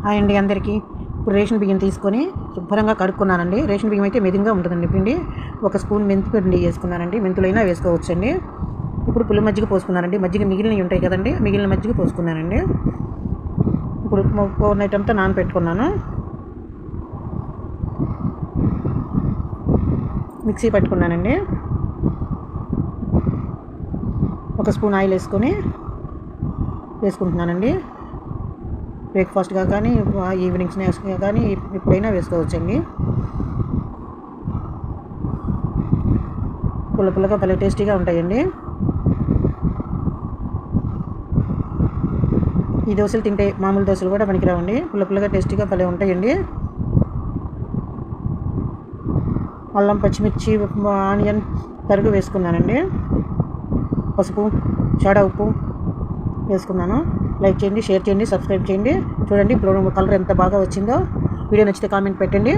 Hi అండి అందరికీ. ఇప్పుడు రేషన్ బియ్యం తీసుకొని శుభ్రంగా కడుక్కున్నానండి. రేషన్ బియ్యం అయితే మెదుగా ఉంటుందండి పిండి. ఒక స్పూన్ మెంతి పిండి వేసుకున్నానండి. మెంతులైనా వేసుకోవచ్చండి. ఇప్పుడు పుల్ల మజ్జిగ పోసుకున్నానండి. మజ్జిగ మిగిలినవి ఉంటాయి కదండి, మిగిలిన మజ్జిగ పోసుకున్నానండి. ఇప్పుడు ఓవర్ నైట్ అంతా నానబెట్టుకున్నాను. మిక్సీ పట్టుకున్నానండి. ఒక స్పూన్ ఆయిల్ వేసుకుంటున్నానండి. బ్రేక్ఫాస్ట్గా కానీ ఈవినింగ్ స్నాక్స్గా కానీ ఎప్పుడైనా వేసుకోవచ్చండి. పుల్లగా భలే టేస్టీగా ఉంటాయండి. ఈ దోశలు తింటే మామూలు దోశలు కూడా పనికిరావండి. పుల్లగా టేస్టీగా భలే ఉంటాయండి. అల్లం, పచ్చిమిర్చి, ఆనియన్ తరుగు వేసుకున్నానండి. పసుపు, సోడా ఉప్పు వేసుకున్నాను. లైక్ చేయండి, షేర్ చేయండి, సబ్స్క్రైబ్ చేయండి. చూడండి ఇప్పుడు కలర్ ఎంత బాగా వచ్చిందో. వీడియో నచ్చితే కామెంట్ పెట్టండి.